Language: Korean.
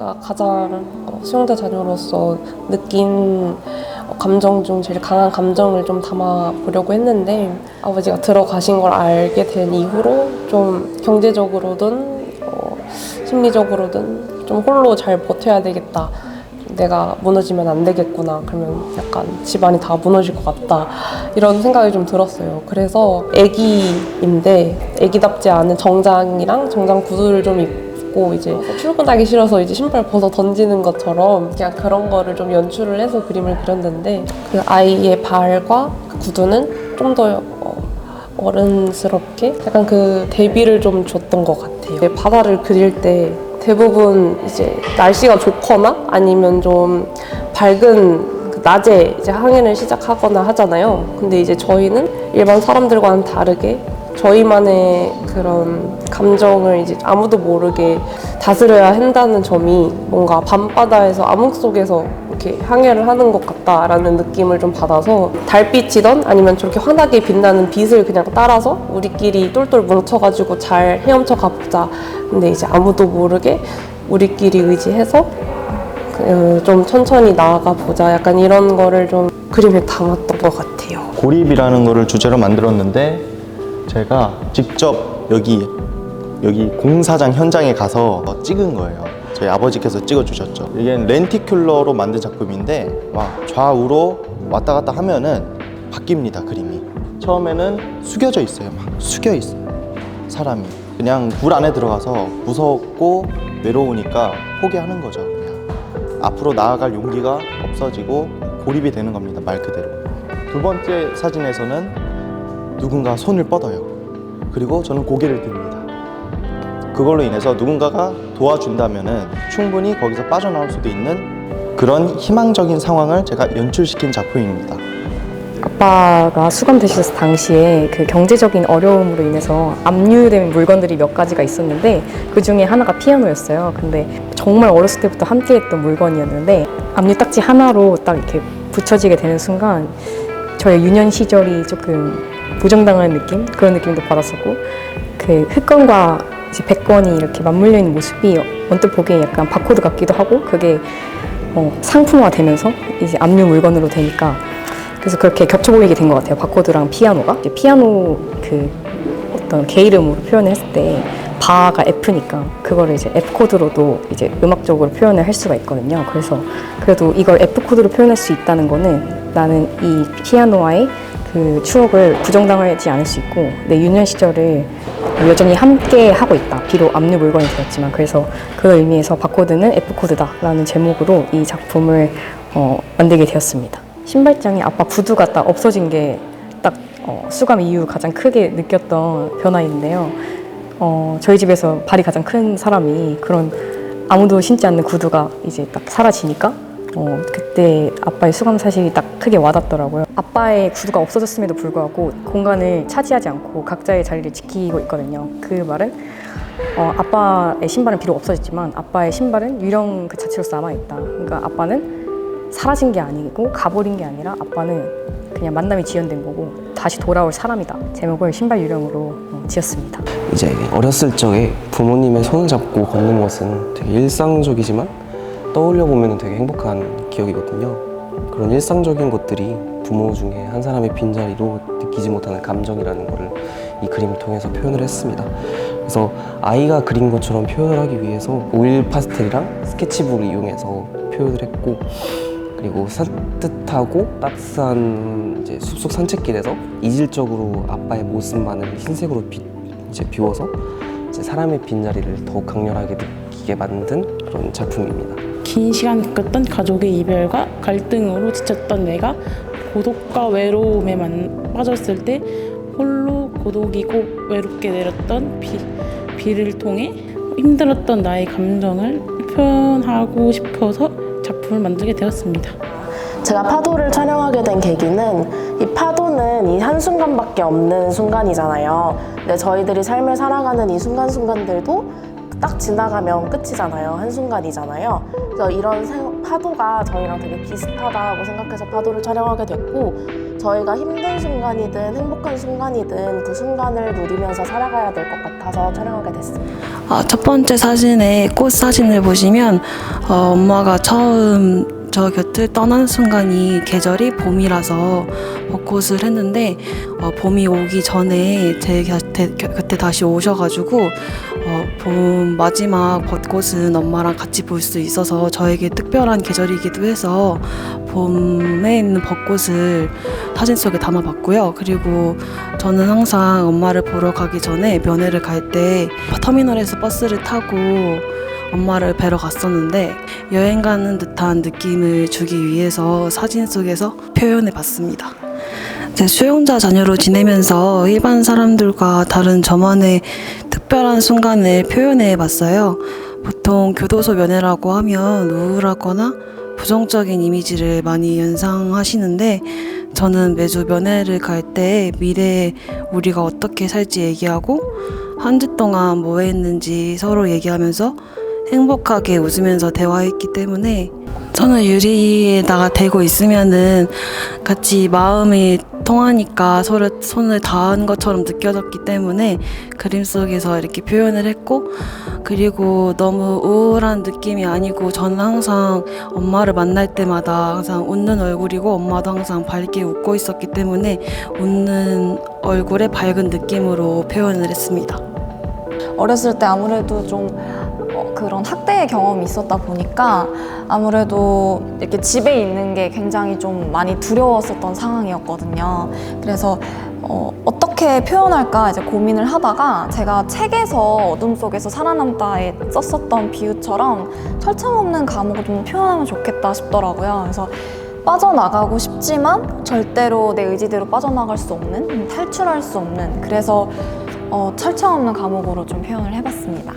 제가 가장 수영대 자녀로서 느낀 감정 중 제일 강한 감정을 좀 담아보려고 했는데, 아버지가 들어가신 걸 알게 된 이후로 좀 경제적으로든 심리적으로든 좀 홀로 잘 버텨야 되겠다, 내가 무너지면 안 되겠구나, 그러면 약간 집안이 다 무너질 것 같다, 이런 생각이 좀 들었어요. 그래서 애기인데 애기답지 않은 정장이랑 정장 구두를 좀 입고 이제 출근하기 싫어서 이제 신발 벗어 던지는 것처럼 그냥 그런 거를 좀 연출을 해서 그림을 그렸는데, 그 아이의 발과 그 구두는 좀 더 어른스럽게 약간 그 대비를 좀 줬던 것 같아요. 바다를 그릴 때 대부분 이제 날씨가 좋거나 아니면 좀 밝은 그 낮에 이제 항해를 시작하거나 하잖아요. 근데 이제 저희는 일반 사람들과는 다르게 저희만의 그런 감정을 이제 아무도 모르게 다스려야 한다는 점이 뭔가 밤바다에서 암흑 속에서 이렇게 항해를 하는 것 같다라는 느낌을 좀 받아서, 달빛이던 아니면 저렇게 환하게 빛나는 빛을 그냥 따라서 우리끼리 똘똘 뭉쳐가지고 잘 헤엄쳐 가보자. 근데 이제 아무도 모르게 우리끼리 의지해서 좀 천천히 나아가 보자. 약간 이런 거를 좀 그림에 담았던 것 같아요. 고립이라는 거를 주제로 만들었는데, 제가 직접 여기 공사장 현장에 가서 찍은 거예요. 저희 아버지께서 찍어주셨죠. 이게 렌티큘러로 만든 작품인데 막 좌우로 왔다 갔다 하면은 바뀝니다, 그림이. 처음에는 숙여져 있어요. 막 숙여 있어요, 사람이. 그냥 물 안에 들어가서 무섭고 외로우니까 포기하는 거죠. 그냥 앞으로 나아갈 용기가 없어지고 고립이 되는 겁니다, 말 그대로. 두 번째 사진에서는 누군가 손을 뻗어요. 그리고 저는 고개를 듭니다. 그걸로 인해서 누군가가 도와준다면은 충분히 거기서 빠져나올 수도 있는 그런 희망적인 상황을 제가 연출시킨 작품입니다. 아빠가 수감되셨을 당시에 그 경제적인 어려움으로 인해서 압류된 물건들이 몇 가지가 있었는데, 그 중에 하나가 피아노였어요. 근데 정말 어렸을 때부터 함께했던 물건이었는데, 압류 딱지 하나로 딱 이렇게 붙여지게 되는 순간 저의 유년 시절이 조금 부정당한 느낌? 그런 느낌도 받았었고, 그 흑건과 이제 백건이 이렇게 맞물려 있는 모습이 언뜻 보기에 약간 바코드 같기도 하고, 그게 상품화 되면서 이제 압류 물건으로 되니까, 그래서 그렇게 겹쳐 보이게 된 것 같아요, 바코드랑 피아노가. 이제 피아노 그 어떤 개 이름으로 표현을 했을 때 바가 F니까 그거를 이제 F 코드로도 이제 음악적으로 표현을 할 수가 있거든요. 그래서 그래도 이걸 F 코드로 표현할 수 있다는 거는 나는 이 피아노와의 그 추억을 부정당하지 않을 수 있고, 내 유년 시절을 여전히 함께 하고 있다, 비록 압류 물건이 되었지만. 그래서 그 의미에서 바코드는 F코드다라는 제목으로 이 작품을 만들게 되었습니다. 신발장에 아빠 구두가 딱 없어진 게 딱 수감 이후 가장 크게 느꼈던 변화인데요. 저희 집에서 발이 가장 큰 사람이 그런 아무도 신지 않는 구두가 이제 딱 사라지니까 그때 아빠의 수감 사실이 딱 크게 와닿더라고요. 아빠의 구두가 없어졌음에도 불구하고 공간을 차지하지 않고 각자의 자리를 지키고 있거든요. 그 말은 아빠의 신발은 비록 없어졌지만 아빠의 신발은 유령 그 자체로서 남아있다. 그러니까 아빠는 사라진 게 아니고 가버린 게 아니라 아빠는 그냥 만남이 지연된 거고 다시 돌아올 사람이다. 제목을 신발 유령으로 지었습니다. 이제 어렸을 적에 부모님의 손을 잡고 걷는 것은 되게 일상적이지만 떠올려 보면 되게 행복한 기억이거든요. 그런 일상적인 것들이 부모 중에 한 사람의 빈자리로 느끼지 못하는 감정이라는 것을 이 그림을 통해서 표현을 했습니다. 그래서 아이가 그린 것처럼 표현을 하기 위해서 오일 파스텔이랑 스케치북을 이용해서 표현을 했고, 그리고 산뜻하고 따뜻한 이제 숲속 산책길에서 이질적으로 아빠의 모습만을 흰색으로 비워서 이제 사람의 빈자리를 더욱 강렬하게 느끼게 만든 그런 작품입니다. 긴 시간 겪었던 가족의 이별과 갈등으로 지쳤던 내가 고독과 외로움에 빠졌을 때 홀로 고독이고 외롭게 내렸던 비를 통해 힘들었던 나의 감정을 표현하고 싶어서 작품을 만들게 되었습니다. 제가 파도를 촬영하게 된 계기는, 이 파도는 이 한순간밖에 없는 순간이잖아요. 근데 저희들이 삶을 살아가는 이 순간순간들도 딱 지나가면 끝이잖아요. 한순간이잖아요. 그래서 이런 파도가 저희랑 되게 비슷하다고 생각해서 파도를 촬영하게 됐고, 저희가 힘든 순간이든 행복한 순간이든 그 순간을 누리면서 살아가야 될 것 같아서 촬영하게 됐습니다. 첫 번째 사진에 꽃 사진을 보시면 엄마가 처음 저 곁을 떠난 순간이 계절이 봄이라서 벚꽃을 했는데 봄이 오기 전에 제 곁에 다시 오셔가지고 봄 마지막 벚꽃은 엄마랑 같이 볼 수 있어서 저에게 특별한 계절이기도 해서 봄에 있는 벚꽃을 사진 속에 담아봤고요. 그리고 저는 항상 엄마를 보러 가기 전에 면회를 갈 때 터미널에서 버스를 타고 엄마를 뵈러 갔었는데 여행 가는 듯한 느낌을 주기 위해서 사진 속에서 표현해 봤습니다. 제 수용자 자녀로 지내면서 일반 사람들과 다른 저만의 특별한 순간을 표현해 봤어요. 보통 교도소 면회라고 하면 우울하거나 부정적인 이미지를 많이 연상하시는데 저는 매주 면회를 갈 때 미래에 우리가 어떻게 살지 얘기하고 한 주 동안 뭐 했는지 서로 얘기하면서 행복하게 웃으면서 대화했기 때문에 저는 유리에다가 대고 있으면은 같이 마음이 통하니까 서로 손을 닿은 것처럼 느껴졌기 때문에 그림 속에서 이렇게 표현을 했고, 그리고 너무 우울한 느낌이 아니고 저는 항상 엄마를 만날 때마다 항상 웃는 얼굴이고 엄마도 항상 밝게 웃고 있었기 때문에 웃는 얼굴에 밝은 느낌으로 표현을 했습니다. 어렸을 때 아무래도 좀 그런 학대의 경험이 있었다 보니까 아무래도 이렇게 집에 있는 게 굉장히 좀 많이 두려웠었던 상황이었거든요. 그래서 어떻게 표현할까 이제 고민을 하다가 제가 책에서 어둠 속에서 살아남다에 썼었던 비유처럼 철창 없는 감옥을 좀 표현하면 좋겠다 싶더라고요. 그래서 빠져나가고 싶지만 절대로 내 의지대로 빠져나갈 수 없는, 탈출할 수 없는, 그래서 철창 없는 감옥으로 좀 표현을 해봤습니다.